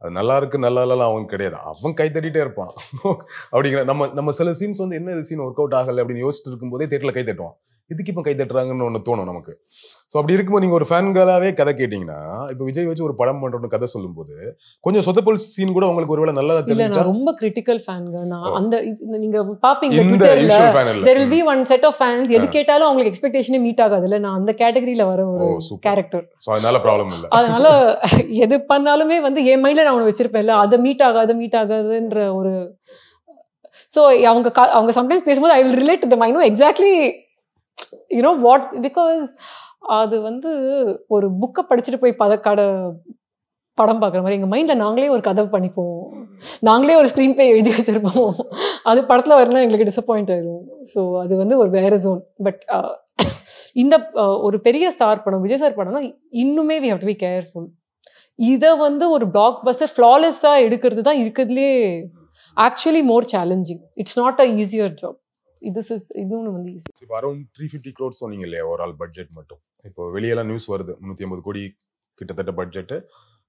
அது நல்லா இருக்கு நல்லா இல்லலாம் அவன் கிடையாது, அவன் கை தட்டிட்டே இருப்பான். அப்படிங்கிற நம்ம சில சீன்ஸ் வந்து என்ன சீன் ஒர்க் அவுட் ஆகலை அப்படின்னு யோசிச்சுட்டு இருக்கும்போதே தேட்டரில் கை தட்டுவான். இதுக்கு இப்போ கை தட்டுறாங்கன்னு ஒன்று தோணும் நமக்கு. ஸோ அப்படி இருக்கும்போது நீங்கள் ஒரு ஃபேன்களாகவே கதை கேட்டிங்கன்னா, இப்போ விஜய் வச்சு ஒரு படம் பண்ணுறோன்னு கதை சொல்லும்போது கொஞ்சம் சொதப்பல் சீன் கூட உங்களுக்கு ஒருவேளை நல்லா இல்ல நான் ரொம்ப கிரிட்டிக்கல் ஃபேன்ங்க. நான் அந்த நீங்க பாப்பீங்க இந்த ட்விட்டர்ல யூஷுவல் ஃபேன் இல்லை. there will be one set of fans எது கேட்டாலும் அவங்களுக்கு எக்ஸ்பெக்டேஷனே மீட் ஆகாதுல்ல. நான் அந்த கேட்டகரியில வர ஒரு கேரக்டர். ஸோ அதனால ப்ராப்ளம் இல்லை. அதனால எது பண்ணாலுமே வந்து என் மைண்ட்ல நான் ஒன்று வச்சிருப்பேன்ல, அதை மீட் ஆகாதுன்ற ஒரு ஸோ அவங்க சம்டைம்ஸ் பேசும்போது I will relate to them. I know exactly you know what, because அது வந்து ஒரு புக்கை படிச்சுட்டு போய் படம் பார்க்குற மாதிரி எங்கள் மைண்டில் நாங்களே ஒரு கதை பண்ணிப்போம், நாங்களே ஒரு ஸ்க்ரீன் பிளே எழுதி வச்சுருப்போம். அது படத்தில் வரலாம் எங்களுக்கு டிசப்பாயிண்ட் ஆயிடும். ஸோ அது வந்து ஒரு வேற ஜோன். பட் இந்த ஒரு பெரிய ஸ்டார் படம் விஜய் சார் படம்னா இன்னுமே we have to be careful. இதை வந்து ஒரு பிளாக் பஸ்டர் ஃப்ளாலெஸ்ஸாக எடுக்கிறது தான் இருக்கிறதுலே actually more challenging. It's not a easier job. இன்னொன்று வந்து ஈஸி. இப்போ அரௌண்ட் 350 crores சொன்னீங்க இல்லையா ஓவரால் பட்ஜெட் மட்டும். இப்போ வெளியெல்லாம் நியூஸ் வருது 350 கோடி கிட்டத்தட்ட பட்ஜெட்டு,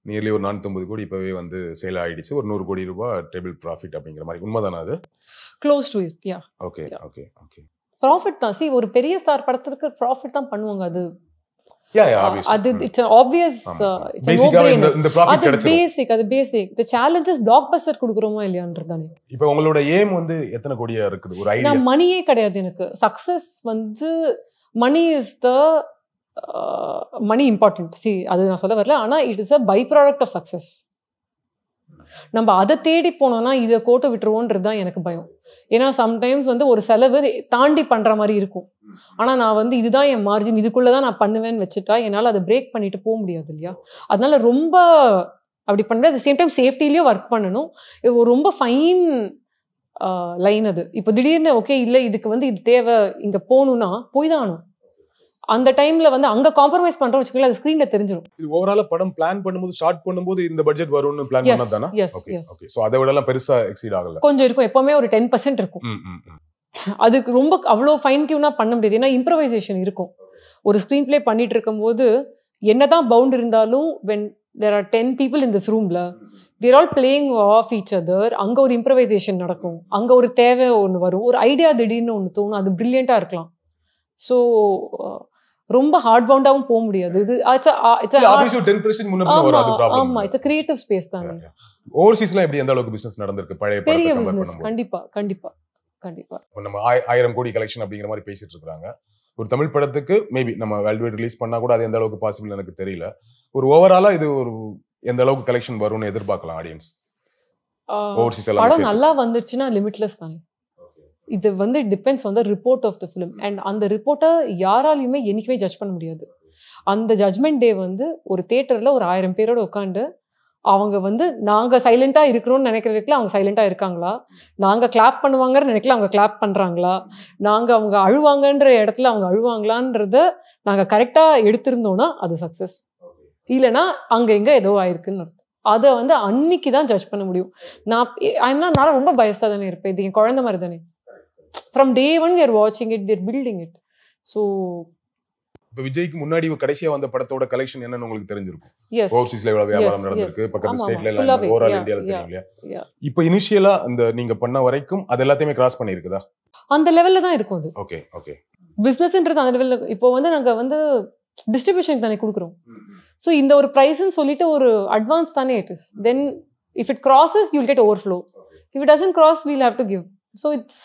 நியர்லி ஒரு 450 கோடி இப்போவே வந்து சேல் ஆகிடுச்சு, ஒரு 100 கோடி ரூபாய் டேபிள் ப்ராஃபிட் அப்படிங்கிற மாதிரி. உண்மைதானா அது? Close to it. Yeah okay okay okay. Profit தான். சி ஒரு பெரிய ஸ்டார் படத்துக்கு ப்ராஃபிட் தான் பண்ணுவாங்க. அது அது it's obvious, it's no brainer. அது basic. The challenge is block buster கொடுக்குறோமா இல்லையான்றதானே. இப்போ உங்களோட எய்ம் வந்து எத்தனை கோடியா இருக்குது ஒரு ஐடியா? நான் மணியே கிடையாது எனக்கு. சக்சஸ் வந்து money is the money important. See அது நான் சொல்ல வரல. ஆனால் it is a by product of success. நம்ம அதை தேடி போனோம்னா இதை கோட்டை விட்டுருவோன்றது தான் எனக்கு பயம். ஏன்னா சம்டைம்ஸ் வந்து ஒரு செலவு தாண்டி பண்ணுற மாதிரி இருக்கும். ஆனால் நான் வந்து இதுதான் என் மார்ஜின், இதுக்குள்ளே தான் நான் பண்ணுவேன்னு வச்சுட்டா என்னால் அதை பிரேக் பண்ணிட்டு போக முடியாது இல்லையா. அதனால ரொம்ப அப்படி பண்ணுறது. அட் த சேம் டைம் சேஃப்டிலேயும் ஒர்க் பண்ணணும். ஒரு ரொம்ப ஃபைன் லைன் அது. இப்போ திடீர்னு ஓகே இல்லை இதுக்கு வந்து இது தேவை இங்கே போகணுன்னா போய் தான் ஆகணும். அந்த டைம்ல வந்து அங்க காம்ப்ரமைஸ் பண்றோம் வச்சுக்கோங்களேன், அது ஸ்கிரீன்ல தெரிஞ்சிடும். இது ஓவராலா படம் பிளான் பண்ணும்போது ஸ்டார்ட் பண்ணும்போது இந்த பட்ஜெட் வரும்னு பிளான் பண்ணதானா? Okay okay. சோ அதை விடலாம் பெருசா எக்ஸீட் ஆகல. கொஞ்சம் இருக்கும், எப்பவுமே ஒரு 10% இருக்கும். அதுக்கு ரொம்ப அவ்வளோ ஃபைன் டியூனா பண்ண முடியாது. ஏன்னா இம்ப்ரவைசேஷன் இருக்கும். ஒரு ஸ்கிரீன் பிளே பண்ணிட்டு இருக்கும்போது என்னதான் பவுண்ட் இருந்தாலும் when there are 10 people in this roomல they're all playing off each other. அங்க ஒரு இம்ப்ரவைசேஷன் நடக்கும், அங்க ஒரு தேவை ஒன்று வரும், ஒரு ஐடியா திடீர்னு ஒன்று தோணும், அது பிரில்லியண்டா இருக்கலாம். ஸோ ரொம்ப ஹார்ட் பவுண்டாவும் போக முடியாது. இது ஆப்வியஸ்லி 10% முன்ன வர அது ப்ராப்ளம். ஆமா, இட்ஸ் a creative space தானே. ஓவர்சீஸ்ல எப்படி எந்த அளவுக்கு பிசினஸ் நடந்திருக்கு பழைய படத்தை பெரிய கம்பேர் பிசினஸ்? பண்ணும்போது? கண்டிப்பா. நம்ம 1000 கோடி கலெக்ஷன் அப்படிங்கிற மாதிரி பேசிட்டு இருக்காங்க. ஒரு தமிழ் படத்துக்கு மேபி நம்ம வேர்ல்ட் ரிலீஸ் பண்ணா கூட அது எந்த அளவுக்கு பாசிபிள் எனக்கு தெரியல. ஒரு ஓவராலா இது ஒரு எந்த அளவுக்கு கலெக்ஷன் வரும்னு எதிர்பார்க்கலாம் ஆடியன்ஸ்? ஓவர்சீஸ் எல்லாம் படம் நல்லா வந்துச்சுன்னா லிமிட்லெஸ் தானே. இது வந்து depends on the report of the film. And அந்த ரிப்போர்ட்டை யாராலையுமே என்னைக்குமே ஜட்ஜ் பண்ண முடியாது. அந்த ஜட்ஜ்மெண்ட் டே வந்து ஒரு தியேட்டரில் ஒரு 1000 பேரோட உட்காந்து அவங்க வந்து நாங்கள் சைலண்ட்டாக இருக்கிறோன்னு நினைக்கிறதுக்குள்ள அவங்க சைலண்ட்டாக இருக்காங்களா, நாங்கள் கிளாப் பண்ணுவாங்கன்னு நினைக்கல அவங்க கிளாப் பண்ணுறாங்களா, நாங்கள் அவங்க அழுவாங்கன்ற இடத்துல அவங்க அழுவாங்களான்றத நாங்கள் கரெக்டாக எடுத்திருந்தோன்னா அது சக்ஸஸ். இல்லைன்னா அங்கே எங்கே ஏதோ ஆயிருக்குன்னு அர்த்தம். அதை வந்து அன்னைக்கு தான் ஜட்ஜ் பண்ண முடியும். நான் ரொம்ப பயஸ்டாக தானே இருப்பேன். இது என் குழந்தை மாதிரி தானே. From day one we are watching it, we are building it. So இப்போ விஜய்க்கு முன்னாடி கடைசியா வந்த படத்தோட கலெக்ஷன் என்னன்னு உங்களுக்கு தெரிஞ்சிருக்கும். yes, ஓவர்சீஸ்ல எவ்வளவு வியாபாரம் நடந்திருக்கு, பக்கத்து ஸ்டேட்ல எல்லாம் ஓவரால் இந்தியால தெரியும் இல்லையா? இப்போ இனிஷியலா அந்த நீங்க பண்ண வரைக்கும் அது எல்லாத்தையுமே கிராஸ் பண்ணிருக்குதா? அந்த லெவல்ல தான் இருக்கும் அது. Okay okay. பிசினஸ்ன்றது அந்த லெவல்ல. இப்போ வந்து நாங்க வந்து டிஸ்ட்ரிபியூஷன் தானே கொடுக்குறோம். ஸோ இந்த ஒரு ப்ரைஸ்ன்னு சொல்லிட்டு ஒரு அட்வான்ஸ் தானே it is. Then if it crosses you will get overflow. If it doesn't cross we'll have to give. So it's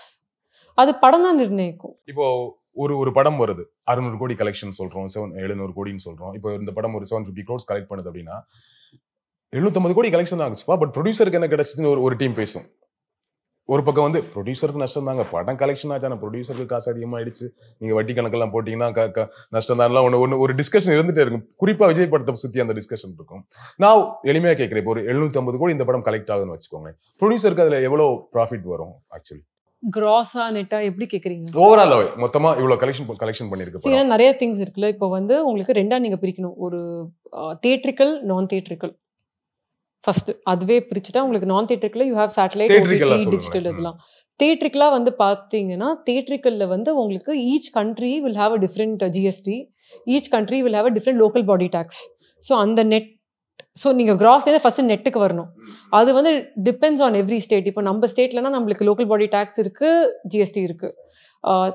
அது படம் தான் நிர்ணயிக்கும். இப்போ ஒரு படம் வருது 600 கோடி கலெக்ஷன் சொல்றோம், 700 கோடின்னு சொல்றோம். இப்போ இந்த படம் ஒரு 750 crores கலெக்ட் பண்ணுது அப்படின்னா 750 கோடி கலெக்ஷன் ஆகுச்சுப்பா. பட் ப்ரொடியூசருக்கு என்ன கிடைச்சதுன்னு ஒரு டீம் பேசும். ஒரு பக்கம் வந்து ப்ரொடியூசருக்கு நஷ்டம் தாங்க, படம் கலெக்ஷன் ஆச்சு, ஆனால் ப்ரொடியூசருக்கு காசு அதிகமாகிடுச்சு, நீங்க வட்டி கணக்கெல்லாம் போட்டீங்கன்னா நஷ்டம் தான் ஒன்று ஒரு டிஸ்கஷன் இருந்துட்டே இருக்கும். குறிப்பா விஜய் படத்தை சுற்றி அந்த டிஸ்கஷன் இருக்கும். நான் எளிமையா கேட்கிறேன், இப்போ ஒரு 750 கோடி இந்த படம் கலெக்ட் ஆகுதுன்னு வச்சுக்கோங்க, ப்ரொடியூசருக்கு அதுல எவ்வளவு ப்ராஃபிட் வரும்? ஆக்சுவலி கிராஸா நெட்டா எப்படி கேக்குறீங்க? ஓவரால் மொத்தமா இவ்வளவு கலெக்ஷன் பண்ணிருக்கு. சரி, நிறைய திங்ஸ் இருக்குல்ல. இப்போ வந்து உங்களுக்கு ரெண்டா நீங்க பிரிக்கணும். ஒரு தியேட்ரிக்கல், நான் தியேட்ரிக்கல். ஃபர்ஸ்ட் அதுவே பிரிச்சுட்டா உங்களுக்கு நான் theatrical you have satellite, digital. இதெல்லாம் தியேட்ரிக்கலா வந்து பாத்தீங்கன்னா தியேட்ரிக்கல்ல வந்து உங்களுக்கு each country will have a different GST, each country will have a different local body tax. So அந்த நெட் ஸோ நீங்கள் கிராஸ்லேருந்து ஃபஸ்ட்டு நெட்டுக்கு வரணும். அது வந்து டிபெண்ட்ஸ் ஆன் எவ்ரி ஸ்டேட். இப்போ நம்ம ஸ்டேட்லனா நம்மளுக்கு லோக்கல் பாடி டேக்ஸ் இருக்குது, ஜிஎஸ்டி இருக்குது.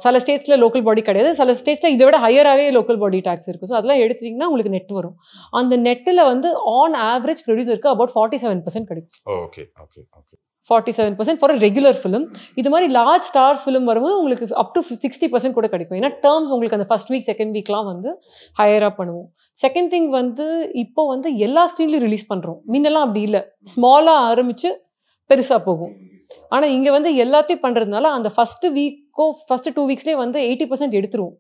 சில ஸ்டேட்ஸில் லோக்கல் பாடி கிடையாது, சில ஸ்டேட்ஸில் இதை விட ஹையராகவே லோக்கல் பாடி டேக்ஸ் இருக்குது. ஸோ அதெல்லாம் எடுத்துட்டிங்கன்னா உங்களுக்கு நெட் வரும். அந்த நெட்டில் வந்து ஆன் ஆவரேஜ் ப்ரொடியூசருக்கு அபவுட் 47% கிடைக்கும். Okay okay okay 47% for regular film. இது மாதிரி லார்ஜ் ஸ்டார்ஸ் ஃபிலிம் வரும்போது உங்களுக்கு அப் டு 60% கூட கிடைக்கும். ஏன்னா டேர்ம்ஸ் உங்களுக்கு அந்த ஃபர்ஸ்ட் வீக் செகண்ட் வீக்லாம் வந்து ஹையராக பண்ணுவோம். செகண்ட் திங் வந்து இப்போ வந்து எல்லா ஸ்க்ரீன்லையும் ரிலீஸ் பண்ணுறோம். முன்னெல்லாம் அப்படி இல்லை, ஸ்மாலாக ஆரம்பித்து பெருசாக போகும். ஆனால் இங்கே வந்து எல்லாத்தையும் பண்ணுறதுனால அந்த ஃபஸ்ட்டு 2 வீக்ஸ்லேயே வந்து 80% எடுத்துருவோம்.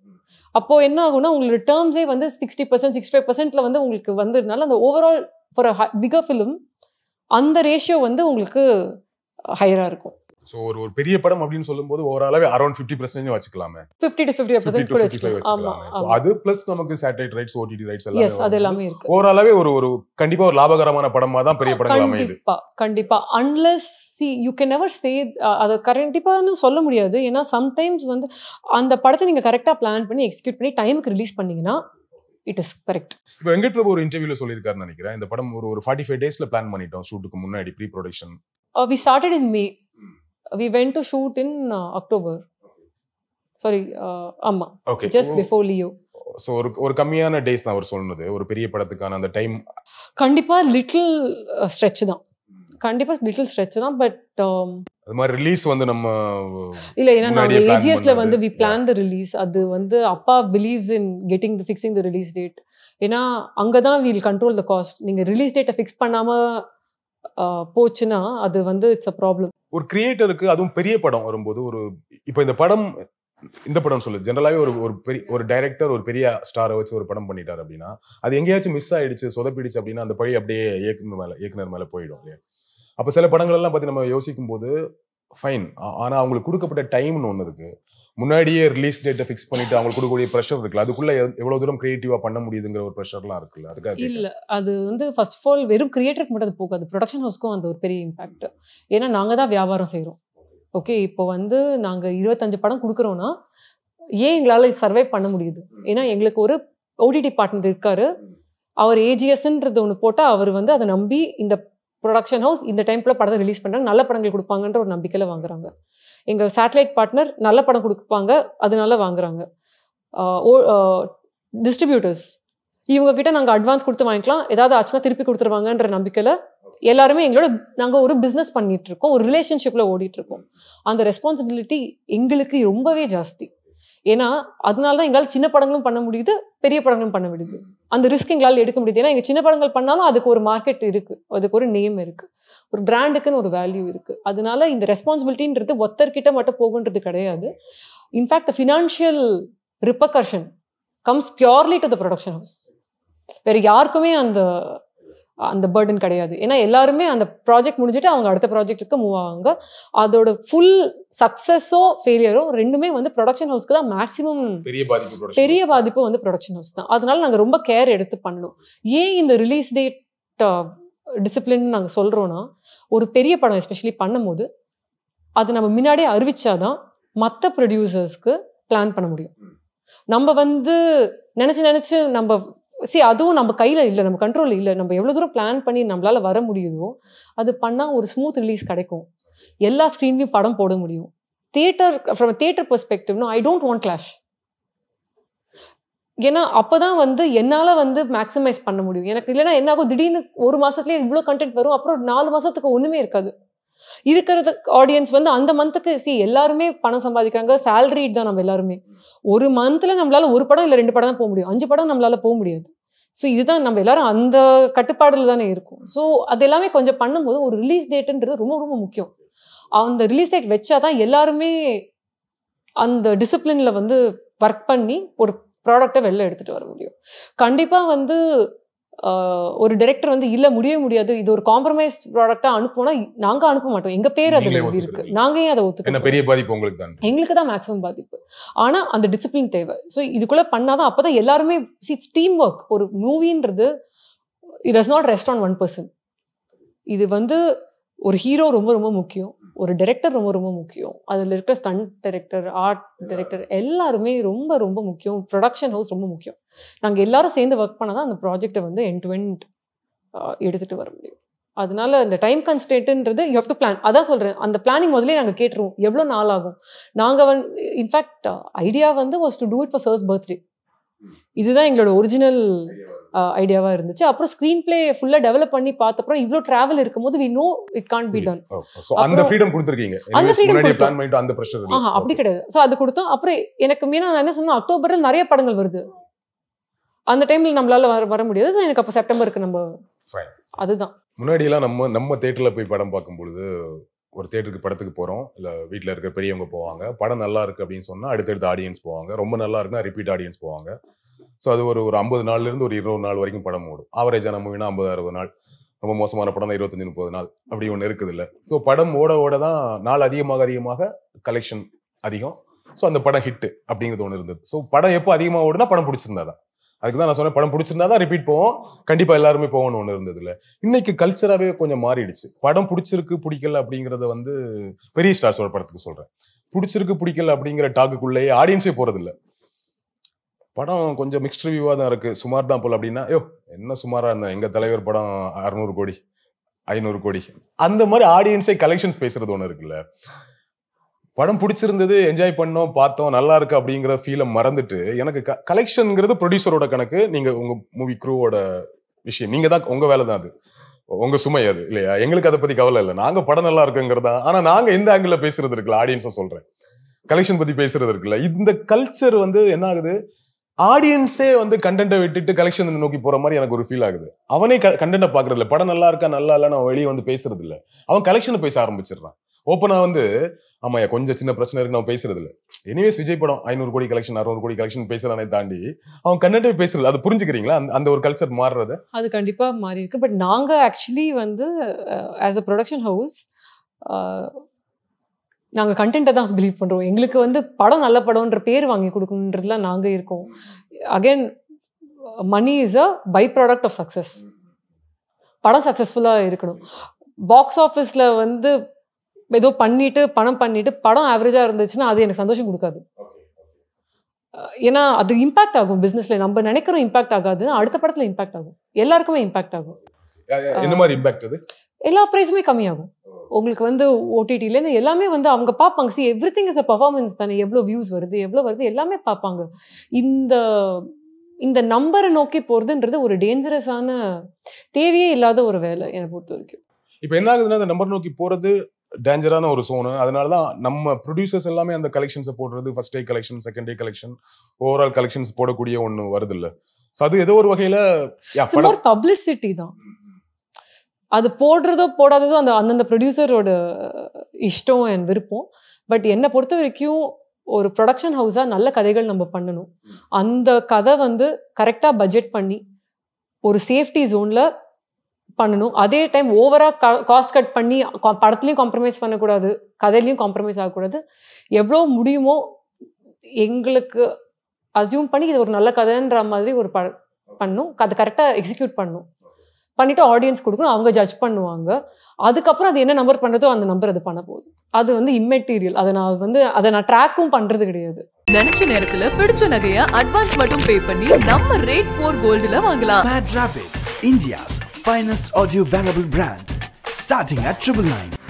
அப்போது என்ன ஆகும்னா உங்களோட டேர்ம்ஸே வந்து 60% 65%ல வந்து உங்களுக்கு வந்ததுனால அந்த overall for a bigger film அந்த ரேஷியோ வந்து உங்களுக்கு ஹையராக இருக்கும். ஸோ ஒரு பெரிய படம் அப்படின்னு சொல்லும்போது ஓவராலாவே அரௌண்ட் 50% வச்சுக்கலாமே, 50 to 55% கூட வச்சுக்கலாம். ஆமாம், ஸோ அது ப்ளஸ் நமக்கு satellite rights, OTT rights yes, அது எல்லாமே இருக்கு. ஓவராலாவே ஒரு கண்டிப்பா ஒரு லாபகரமான படமா தான் பெரிய படங்கள் அமையுது. கண்டிப்பா unless you can never say அதை கண்டிப்பான்னு சொல்ல முடியாது. ஏன்னா சம்டைம்ஸ் வந்து அந்த படத்தை நீங்க கரெக்டா பிளான் பண்ணி எக்ஸிக்யூட் பண்ணி டைமுக்கு ரிலீஸ் பண்ணீங்கன்னா இட் இஸ் கரெக்ட். இப்போ வெங்கட் பிரபு ஒரு இன்டர்வியூல சொல்லியிருக்காருன்னு நினைக்கிறேன், இந்த படம் ஒரு 45 daysல பிளான் பண்ணிட்டோம் ஷூட்டுக்கு முன்னாடி, pre production. We started in May. We went to shoot in October. Sorry, ஆமா. Okay. Just before Leo. So ஒரு கம்மியான டேஸ் தான் அவர் சொன்னது ஒரு பெரிய படத்துக்கான அந்த டைம். கண்டிப்பா லிட்டில் ஸ்ட்ரெச் தான், கண்டிப்பா லிட்டில் ஸ்ட்ரெச் தான். பட் அது மாதிரி ரிலீஸ் வந்து நம்ம இல்ல, ஏன்னா நாங்க ஏஜிஎஸ்ல வந்து we plan the release. அது வந்து அப்பா believes in fixing the release date. ஏன்னா அங்கதான் we'll control the cost. நீங்க ரிலீஸ் டேட்டை ஃபிக்ஸ் பண்ணாம போச்சுன்னா அது வந்து இட்ஸ் அ ப்ராப்ளம். ஒரு கிரியேட்டருக்கு, அதுவும் பெரிய படம் வரும்போது இப்போ இந்த படம் சொல்லு ஜெனரலாவே ஒரு டைரக்டர் ஒரு பெரிய ஸ்டாரை வச்சு ஒரு படம் பண்ணிட்டாரு அப்படின்னா அது எங்கேயாச்சும் மிஸ் ஆயிடுச்சு, சொதப்பிடுச்சு அப்படின்னா அந்த பழி அப்படியே இயக்குனர் மேல போயிடும் இல்லையா? அப்ப சில படங்கள் எல்லாம் பத்தி நம்ம யோசிக்கும் போது ஃபைன், ஆனா அவங்களுக்கு கொடுக்கப்பட்ட டைம்னு ஒண்ணு இருக்கு. முன்னாடியே ரிலீஸ் டேட்டை ஃபிக்ஸ் பண்ணிட்டு அவங்களுக்கு கொடுக்கக்கூடிய ப்ரெஷர் இருக்குல்ல, அதுக்குள்ள எவ்வளவு தூரம் கிரியேட்டிவா பண்ண முடியுதுங்கிற ஒரு ப்ரெஷர்லாம் இருக்குல்ல, அதுக்காக இல்ல. அது வந்து ஃபர்ஸ்ட் ஆஃப் ஆல் வெறும் கிரியேட்டருக்கு மட்டும் அது போகாது, ப்ரொடக்ஷன் ஹவுஸ்க்கும் அந்த ஒரு பெரிய இம்பாக்ட். ஏன்னா நாங்க தான் வியாபாரம் செய்யறோம். ஓகே, இப்போ வந்து நாங்க 25 படம் கொடுக்குறோம்னா ஏன் எங்களால சர்வைவ் பண்ண முடியுது? ஏன்னா எங்களுக்கு ஒரு ஓடிடி பார்ட்னர் இருக்காரு, அவர் ஏஜிஎஸ்ன்றது ஒன்று போட்டால் அவர் வந்து அதை நம்பி இந்த ப்ரொடக்ஷன் ஹவுஸ் இந்த டைம்ல படத்தை ரிலீஸ் பண்ணுறாங்க, நல்ல படங்கள் கொடுப்பாங்கன்ற ஒரு நம்பிக்கையில் வாங்குறாங்க. எங்கள் சேட்டலைட் பார்ட்னர் நல்ல படம் கொடுப்பாங்க, அதனால வாங்குறாங்க. டிஸ்ட்ரிபியூட்டர்ஸ் இவங்ககிட்ட நாங்கள் அட்வான்ஸ் கொடுத்து வாங்கிக்கலாம், ஏதாவது ஆச்சுன்னா திருப்பி கொடுத்துருவாங்கன்ற நம்பிக்கையில் எல்லாருமே எங்களோட நாங்கள் ஒரு பிஸ்னஸ் பண்ணிட்டு இருக்கோம், ஒரு ரிலேஷன்ஷிப்பில் ஓடிட்டு இருக்கோம். அந்த ரெஸ்பான்சிபிலிட்டி எங்களுக்கு ரொம்பவே ஜாஸ்தி. ஏன்னா அதனால தான் எங்களால் சின்ன படங்களும் பண்ண முடியுது, பெரிய படங்களும் பண்ண முடியுது. அந்த ரிஸ்க் எங்களால் எடுக்க முடியுது. ஏன்னா எங்கள் சின்ன படங்கள் பண்ணாலும் அதுக்கு ஒரு மார்க்கெட் இருக்குது, அதுக்கு ஒரு நேம் இருக்குது, ஒரு பிராண்டுக்குன்னு ஒரு வேல்யூ இருக்குது. அதனால இந்த ரெஸ்பான்சிபிலிட்டின்றது ஒருத்தர்கிட்ட மட்டும் போகுன்றது கிடையாது. In fact the financial repercussion comes purely to the production house. வேறு யாருக்குமே அந்த பர்டன் கிடையாது. ஏன்னா எல்லாருமே அந்த ப்ராஜெக்ட் முடிஞ்சுட்டு அவங்க அடுத்த ப்ராஜெக்ட்டுக்கு மூவ் ஆவாங்க. அதோட ஃபுல் சக்ஸஸோ ஃபெயிலியரோ ரெண்டுமே வந்து ப்ரொடக்ஷன் ஹவுஸ்க்கு தான் மேக்ஸிமம் பெரிய பாதிப்பு வந்து ப்ரொடக்ஷன் ஹவுஸ் தான். அதனால நாங்கள் ரொம்ப கேர் எடுத்து பண்ணணும். ஏன் இந்த ரிலீஸ் டேட் டிசிப்ளின் நாங்கள் சொல்கிறோன்னா, ஒரு பெரிய படம் எஸ்பெஷலி பண்ணும்போது அது நம்ம முன்னாடியே அறிவிச்சாதான் மற்ற ப்ரொடியூசர்ஸ்க்கு பிளான் பண்ண முடியும். நம்ம வந்து நினச்சி நம்ம அதுவும் நம்ம கையில் இல்லை, நம்ம கண்ட்ரோல் இல்லை. நம்ம எவ்வளோ தூரம் பிளான் பண்ணி நம்மளால வர முடியுதோ அது பண்ணால் ஒரு ஸ்மூத் ரிலீஸ் கிடைக்கும், எல்லா ஸ்க்ரீன்லையும் படம் போட முடியும். ஃப்ரம் தியேட்டர் பெர்ஸ்பெக்டிவ்னு ஐ டோன்ட் வாண்ட் கிளாஷ். ஏன்னா அப்போதான் வந்து என்னால் வந்து மேக்ஸிமைஸ் பண்ண முடியும். எனக்கு இல்லைன்னா என்ன ஆகும், திடீர்னு ஒரு மாதத்துலேயே இவ்வளோ கண்டென்ட் வரும், அப்புறம் 4 மாதத்துக்கு ஒன்றுமே இருக்காது. இருக்கிறது ஆடியன்ஸ் வந்து அந்த மந்த்துக்கு எல்லாருமே பணம் சம்பாதிக்கிறாங்க, சேலரிட் தான் நம்ம எல்லாருமே. ஒரு மந்த்ல நம்மளால ஒரு படம் இல்லை 2 படம் தான் போக முடியும், 5 படம் நம்மளால போக முடியாது. ஸோ இதுதான் நம்ம எல்லாரும் அந்த கட்டுப்பாடுல தானே இருக்கும். ஸோ அது எல்லாமே கொஞ்சம் பண்ணும்போது ஒரு ரிலீஸ் டேட்டுன்றது ரொம்ப ரொம்ப முக்கியம். அந்த ரிலீஸ் டேட் வச்சாதான் எல்லாருமே அந்த டிசிப்ளின்ல வந்து ஒர்க் பண்ணி ஒரு ப்ராடக்டை வெளில எடுத்துட்டு வர முடியும். கண்டிப்பா வந்து ஒரு டைரக்டர் வந்து இல்ல முடியவே முடியாது, இது ஒரு காம்ப்ரமைஸ் ப்ராடக்டா அனுப்புனா நாங்க அனுப்ப மாட்டோம், எங்க பேர் அதுல இருக்கு, நாங்க ஏன் அதை ஒத்துக்கணும்? பெரிய பாதிப்பு உங்களுக்கு தான், எங்களுக்கு தான் மேக்ஸிமம் பாதிப்பு. ஆனா அந்த டிசிப்ளின் தேவை. ஸோ இதுக்குள்ள பண்ணாதான் அப்பதான் எல்லாருமே டீம் ஒர்க். ஒரு மூவின்றது it does not rest on one person. இது வந்து ஒரு ஹீரோ ரொம்ப ரொம்ப முக்கியம், ஒரு டைரக்டர் ரொம்ப ரொம்ப முக்கியம், அதில் இருக்கிற ஸ்டண்ட் டைரக்டர், ஆர்ட் டைரக்டர் எல்லாருமே ரொம்ப ரொம்ப முக்கியம், ப்ரொடக்ஷன் ஹவுஸ் ரொம்ப முக்கியம். நாங்கள் எல்லாரும் சேர்ந்து ஒர்க் பண்ணால் தான் அந்த ப்ராஜெக்டை வந்து எண்ட் டு எண்ட் எடுத்துகிட்டு வர முடியும். அதனால இந்த டைம் கன்ஸ்டன்ட்ன்றது யூ ஹேவ் டு பிளான். அதான் சொல்கிறேன், அந்த பிளானிங் முதலே நாங்கள் கேட்டுருவோம் எவ்வளோ நாள் ஆகும். நாங்கள் in fact idea was to do it for sir's birthday. இதுதான் எங்களோட ஒரிஜினல் ஐடியாவாக இருந்துச்சு. அப்புறம் ஸ்க்ரீன் பிளே ஃபுல்லாக டெவலப் பண்ணி பார்த்தப்பறம் இவ்வளோ ட்ராவல் இருக்கும்போது we know it can't be done. அந்த ஃப்ரீடம் கொடுத்துருக்கீங்க, அந்த ஃப்ரீடம் கொடுத்தோம். அந்த பிரஷர் அப்படி கிடையாது. ஸோ அது கொடுத்தோம். அப்புறம் எனக்கு மீனா நான் என்ன சொன்னேன், அக்டோபரில் நிறைய படங்கள் வருது, அந்த டைமில் நம்மளால வர முடியாது. ஸோ எனக்கு அப்போ செப்டம்பருக்கு நம்ம அதுதான். முன்னாடியெல்லாம் நம்ம தேட்டரில் போய் படம் பார்க்கும்பொழுது, ஒரு தேட்டருக்கு படத்துக்கு போகிறோம், இல்லை வீட்டில் இருக்க பெரியவங்க போவாங்க, படம் நல்லா இருக்குது அப்படின்னு சொன்னால் அடுத்தடுத்து ஆடியன்ஸ் போவாங்க, ரொம்ப நல்லா இருக்குன்னா ரிப்பீட் ஆடியன்ஸ் போவாங்க. ஸோ அது ஒரு 50 நாள்லேருந்து ஒரு 20 நாள் வரைக்கும் படம் ஓடும். ஆவரேஜாக நம்ம வேணா 50-60 நாள், ரொம்ப மோசமான படம் தான் 25-30 நாள் அப்படி ஒன்று இருக்குது இல்லை. ஸோ படம் ஓட தான் நாள் அதிகமாக கலெக்ஷன் அதிகம். ஸோ அந்த படம் ஹிட்டு அப்படிங்கிறது ஒன்று இருந்தது. ஸோ படம் எப்போ அதிகமாக ஓடுனா படம் பிடிச்சிருந்தா தான். அதுக்கு தான் நான் சொன்னேன், படம் பிடிச்சிருந்தா தான் ரிப்பீட் போவோம், கண்டிப்பாக எல்லாருமே போகணும்னு ஒன்று இருந்தது இல்லை. இன்னைக்கு கல்ச்சராகவே கொஞ்சம் மாறிடுச்சு. படம் பிடிச்சிருக்கு பிடிக்கல அப்படிங்கிறத பெரிய ஸ்டார்ஸோட படத்துக்கு சொல்கிறேன், பிடிச்சிருக்கு பிடிக்கல அப்படிங்கிற டாக்குக்குள்ளேயே ஆடியன்ஸே போகிறதில்ல. படம் கொஞ்சம் மிக்ஸ்ட் ரிவ்யூவாக தான் இருக்குது, சுமார் தான் போல் அப்படின்னா, என்ன சுமாராக இருந்தேன், எங்கள் தலைவர் படம் 600 கோடி 500 கோடி அந்த மாதிரி ஆடியன்ஸே கலெக்ஷன்ஸ் பேசுறது ஒன்று இருக்குல்ல. படம் பிடிச்சிருந்தது, என்ஜாய் பண்ணோம், பார்த்தோம், நல்லா இருக்கு அப்படிங்கிற ஃபீலை மறந்துட்டு எனக்கு கலெக்ஷனுங்கிறது ப்ரொடியூசரோட கணக்கு, நீங்கள் உங்கள் மூவி க்ரூவோட விஷயம், நீங்கள் தான் உங்கள் வேலை தான், அது உங்கள் சுமை அது இல்லையா. எங்களுக்கு அதை பற்றி கவலை இல்லை, நாங்கள் படம் நல்லா இருக்குங்கிறதா. ஆனால் நாங்கள் எந்த ஆங்கிளில் பேசுறது இருக்குல்ல, ஆடியன்ஸை சொல்கிறேன், கலெக்ஷன் பற்றி பேசுறது இருக்குல்ல. இந்த கல்ச்சர் என்ன ஆகுது, ஆடியன்ஸே கண்டென்ட்டை விட்டுட்டு கலெக்ஷன் நோக்கி போற மாதிரி எனக்கு ஒரு ஃபீல் ஆகுது. அவனே கண்டென்ட்டை பாக்குறது இல்லை, படம் நல்லா இருக்கா நல்லா இல்ல நான் வெளியே பேசுறது இல்லை, அவன் கலெக்ஷனை பேச ஆரம்பிச்சிடுறான். ஓப்பனா ஆமாயா கொஞ்சம் சின்ன பிரச்சனை இருக்கு நான் பேசுறது இல்லை. எனிவேஸ் விஜய் படம் 500 கோடி கலெக்ஷன் 600 கோடி கலெக்ஷன் பேசுறானே தாண்டி அவன் கண்டென்ட்டே பேசுறது. அது புரிஞ்சுக்கிறீங்களா, அந்த ஒரு கல்ச்சர் மாறுறது? அது கண்டிப்பா மாறி இருக்கு. பட் நாங்க actually as a production house நாங்கள் கண்டென்ட்டை தான் பிலீவ் பண்ணுறோம். எங்களுக்கு படம் நல்ல படம்ன்ற பேர் வாங்கி கொடுக்கணுன்றதுலாம் நாங்கள் இருக்கோம். Again money is a by product of success. படம் சக்ஸஸ்ஃபுல்லாக இருக்கணும். பாக்ஸ் ஆஃபீஸில் ஏதோ பணம் பண்ணிட்டு படம் ஆவரேஜாக இருந்துச்சுன்னா அது எனக்கு சந்தோஷம் கொடுக்காது. ஏன்னா அது இம்பாக்ட் ஆகும் பிஸ்னஸில். நம்ம நினைக்கிறோம் இம்பாக்ட் ஆகாதுன்னு, அடுத்த படத்தில் இம்பாக்ட் ஆகும், எல்லாருக்குமே இம்பாக்ட் ஆகும். என்ன மாதிரி இம்பாக்ட்? அது எல்லா ப்ரைஸுமே கம்மியாகும். உங்களுக்கு ஓடிடிலேருந்து எல்லாமே அவங்க பார்ப்பாங்க. C everything is a performance தானே. எவ்வளோ வியூஸ் வருது எவ்வளோ வருது எல்லாமே பார்ப்பாங்க. இந்த நம்பரை நோக்கி போகிறதுன்றது ஒரு டேஞ்சரஸான, தேவையே இல்லாத ஒரு வேலை என்னை பொறுத்த வரைக்கும். இப்போ என்ன ஆகுதுன்னா, அந்த நம்பர் நோக்கி போகிறது டேஞ்சரான ஒரு சோனு. அதனால தான் நம்ம ப்ரொடியூசர்ஸ் எல்லாமே அந்த கலெக்ஷன்ஸை போடுறது, first day collection, second day collection, overall collections போடக்கூடிய ஒன்று வருது இல்லை. ஸோ அது ஏதோ ஒரு வகையில் பப்ளிசிட்டி தான். அது போடுறதோ போடாததோ அந்தந்த ப்ரொடியூசரோட இஷ்டம் அண்ட் விருப்பம். பட் என்னை பொறுத்த வரைக்கும் ஒரு ப்ரொடக்ஷன் ஹவுஸாக நல்ல கதைகள் நம்ம பண்ணணும். அந்த கதை கரெக்டாக பட்ஜெட் பண்ணி ஒரு சேஃப்டி ஜோனில் பண்ணணும். அதே டைம் ஓவராக காஸ்ட் கட் பண்ணி படத்துலையும் காம்ப்ரமைஸ் பண்ணக்கூடாது, கதையிலையும் காம்ப்ரமைஸ் ஆகக்கூடாது. எவ்வளோ முடியுமோ எங்களுக்கு அசியூம் பண்ணி இது ஒரு நல்ல கதைன்ற மாதிரி ஒரு பண்ணணும். அதை கரெக்டாக எக்ஸிக்யூட் பண்ணணும். பண்ணிட்டு ஆடியன்ஸ் கொடுக்கணும், அவங்க ஜட்ஜ் பண்ணுவாங்க. அதுக்கப்புறம் அது என்ன நம்பர் பண்ணுறதோ அந்த நம்பர் அது பண்ண போகுது. அது இம்மெட்டீரியல். அதை நான் ட்ராக்கும் பண்ணுறது கிடையாது. நினைச்ச நேரத்துல பிடிச்ச நகையை அட்வான்ஸ் மட்டும் பே பண்ணி நம்ம ரேட் 4 கோல்டுல வாங்கலாம். Mad Rapid, India's finest audio wearable brand, starting at 999.